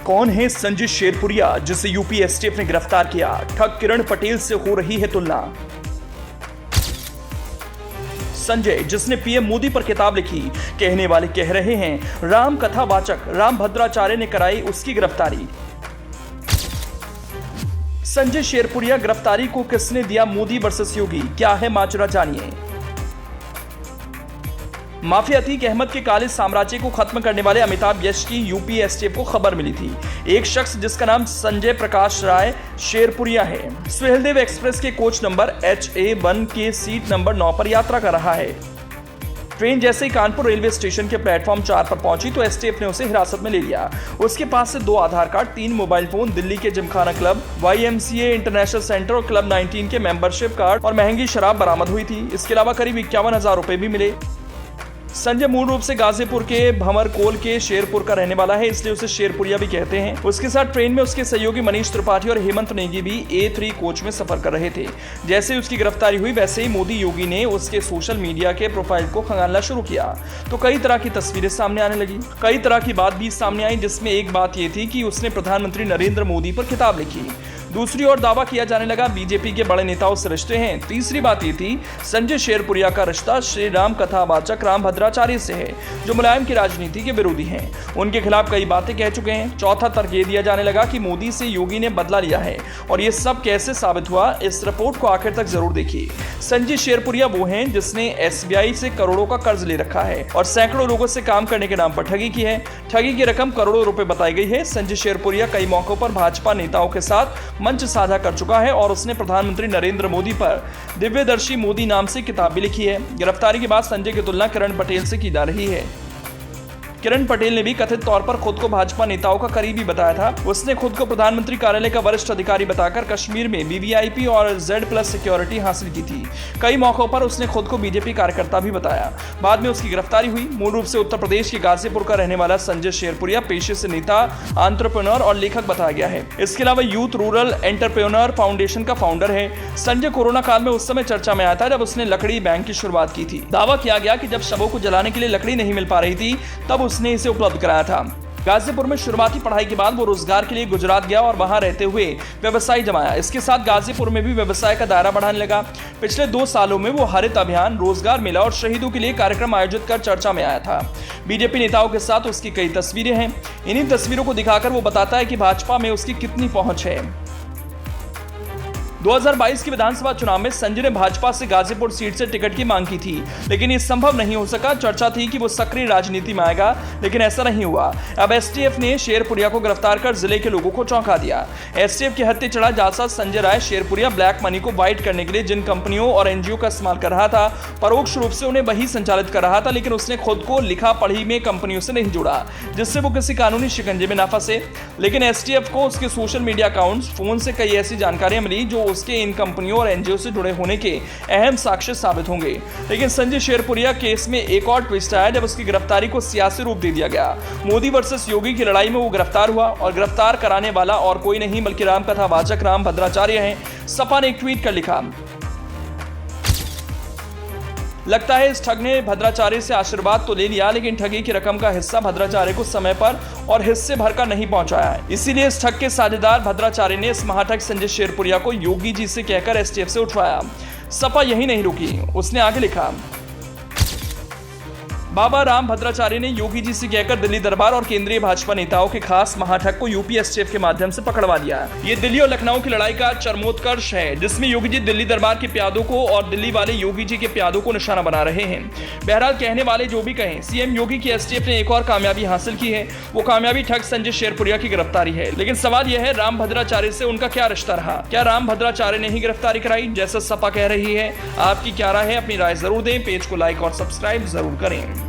कौन है संजय शेरपुरिया जिसे यूपी एसटीएफ ने गिरफ्तार किया? ठग किरण पटेल से हो रही है तुलना। संजय जिसने पीएम मोदी पर किताब लिखी, कहने वाले कह रहे हैं राम कथा वाचक रामभद्राचार्य ने कराई उसकी गिरफ्तारी। संजय शेरपुरिया गिरफ्तारी को किसने दिया मोदी वर्सेस योगी, क्या है माजरा जानिए। माफिया अतीक अहमद के काले साम्राज्य को खत्म करने वाले अमिताभ यश की यूपी एसटीएफ को खबर मिली थी। एक शख्स जिसका नाम संजय प्रकाश राय शेरपुरिया है, सुहेलदेव एक्सप्रेस के कोच नंबर HA1 के सीट नंबर 9 पर यात्रा कर रहा है। ट्रेन जैसे ही कानपुर रेलवे स्टेशन के प्लेटफॉर्म 4 पर पहुंची तो एसटीएफ ने उसे हिरासत में ले लिया। उसके पास से 2 आधार कार्ड, 3 मोबाइल फोन, दिल्ली के Gymkhana club, YMCA international centre और क्लब 19 के मेंबरशिप कार्ड और महंगी शराब बरामद हुई थी। इसके अलावा करीब 51,000 रुपए भी मिले। संजय मूल रूप से गाजीपुर के भमरकोल के शेरपुर का रहने वाला है, इसलिए उसे शेरपुरिया भी कहते हैं। उसके साथ ट्रेन में उसके सहयोगी मनीष त्रिपाठी और हेमंत नेगी भी A3 कोच में सफर कर रहे थे। जैसे ही उसकी गिरफ्तारी हुई वैसे ही मोदी योगी ने उसके सोशल मीडिया के प्रोफाइल को खंगालना शुरू किया तो कई तरह की तस्वीरें सामने आने लगी। कई तरह की बात भी सामने आई, जिसमें एक बात यह थी कि उसने प्रधानमंत्री नरेंद्र मोदी पर किताब लिखी। दूसरी ओर दावा किया जाने लगा बीजेपी के बड़े नेताओं से रिश्ते हैं। तीसरी बात ये थी संजय शेरपुरिया का रिश्ता श्री राम कथावाचक रामभद्राचार्य से है, जो मुलायम की राजनीति के विरोधी हैं। उनके खिलाफ कई बातें कह चुके हैं। चौथा तर्क ये दिया जाने लगा कि मोदी से योगी ने बदला लिया है, और ये सब कैसे साबित हुआ, इस रिपोर्ट को आखिर तक जरूर देखिए। संजय शेरपुरिया वो हैं जिसने SBI से करोड़ों का कर्ज ले रखा है और सैकड़ों लोगों से काम करने के नाम पर ठगी की है। ठगी की रकम करोड़ों रुपए बताई गई है। संजय शेरपुरिया कई मौकों पर भाजपा नेताओं के साथ मंच साझा कर चुका है और उसने प्रधानमंत्री नरेंद्र मोदी पर दिव्यदर्शी मोदी नाम से किताब भी लिखी है। गिरफ्तारी के बाद संजय की तुलना किरण पटेल से की जा रही है। किरण पटेल ने भी कथित तौर पर खुद को भाजपा नेताओं का करीबी बताया था। उसने खुद को प्रधानमंत्री कार्यालय का वरिष्ठ अधिकारी बताकर कश्मीर में VVIP और Z+ सिक्योरिटी हासिल की थी। कई मौकों पर उसने खुद को बीजेपी कार्यकर्ता भी बताया। बाद में उसकी गिरफ्तारी हुई। मूल रूप से उत्तर प्रदेश के गाजीपुर का रहने वाला संजय शेरपुरिया पेशे से नेता, एंटरप्रेन्योर और लेखक बताया गया है। इसके अलावा यूथ रूरल एंटरप्रेन्योर फाउंडेशन का फाउंडर है। संजय कोरोना काल में उस समय चर्चा में आया था जब उसने लकड़ी बैंक की शुरुआत की थी। दावा किया गया कि जब शवों को जलाने के लिए लकड़ी नहीं मिल पा रही थी तब उसने इसे उपलब्ध कराया था। गाजीपुर में शुरुआती पढ़ाई के बाद वो रोजगार के लिए गुजरात गया और वहां रहते हुए व्यवसाय जमाया। इसके साथ गाजीपुर में भी व्यवसाय का दायरा बढ़ाने लगा। पिछले 2 सालों में वो हरित अभियान, रोजगार मेला और शहीदों के लिए कार्यक्रम आयोजित कर चर्चा में आया था। बीजेपी नेताओं के साथ उसकी कई तस्वीरें हैं। इन्हीं तस्वीरों को दिखाकर वो बताता है कि भाजपा में उसकी कितनी पहुंच है। 2022 के विधानसभा चुनाव में संजय ने भाजपा से गाजीपुर सीट से टिकट की मांग की थी, लेकिन ये संभव नहीं हो सका। चर्चा थी कि वो सक्रिय राजनीति में आएगा, लेकिन ऐसा नहीं हुआ। अब एसटीएफ ने शेरपुरिया को गिरफ्तार कर जिले के लोगों को चौंका दिया। एसटीएफ के हत्थे चढ़ा जालसाज संजय राय शेरपुरिया ब्लैक मनी को वाइट करने के लिए जिन कंपनियों और NGO का इस्तेमाल कर रहा था, परोक्ष रूप से उन्हें वही संचालित कर रहा था, लेकिन उसने खुद को लिखा पढ़ी में कंपनियों से नहीं जुड़ा, जिससे वो किसी कानूनी शिकंजे में ना फंसे। लेकिन एसटीएफ को उसके सोशल मीडिया अकाउंट्स, फोन से कई ऐसी जानकारियां मिली जो उसके इन कंपनियों और NGO से जुड़े होने के अहम साक्ष्य साबित होंगे। लेकिन संजय शेरपुरिया केस में एक और ट्विस्ट आया जब उसकी गिरफ्तारी को सियासी रूप दे दिया गया। मोदी वर्सेस योगी की लड़ाई में वो गिरफ्तार हुआ और गिरफ्तार कराने वाला और कोई नहीं बल्कि रामकथावाचक रामभद्राचार्य हैं। सपा ने एक ट्वीट कर लिखा, लगता है इस ठग ने भद्राचार्य से आशीर्वाद तो ले लिया, लेकिन ठगी की रकम का हिस्सा भद्राचार्य को समय पर और हिस्से भर का नहीं पहुंचाया है। इसीलिए इस ठग के साझेदार भद्राचार्य ने इस महाठग संजय शेरपुरिया को योगी जी से कहकर एसटीएफ से उठवाया। सपा यही नहीं रुकी, उसने आगे लिखा, बाबा रामभद्राचार्य ने योगी जी से कहकर दिल्ली दरबार और केंद्रीय भाजपा नेताओं के खास महाठग को यूपी एसटीएफ के माध्यम से पकड़वा दिया। ये दिल्ली और लखनऊ की लड़ाई का चरमोत्कर्ष है, जिसमें योगी जी दिल्ली दरबार के प्यादों को और दिल्ली वाले योगी जी के प्यादों को निशाना बना रहे हैं। बहरहाल कहने वाले जो भी कहें, सीएम योगी की एसटीएफ ने एक और कामयाबी हासिल की है। वो कामयाबी ठग संजय शेरपुरिया की गिरफ्तारी है। लेकिन सवाल यह है, रामभद्राचार्य से उनका क्या रिश्ता रहा? क्या रामभद्राचार्य ने ही गिरफ्तारी कराई जैसा सपा कह रही है? आपकी क्या राय है? अपनी राय जरूर दें। पेज को लाइक और सब्सक्राइब जरूर करें।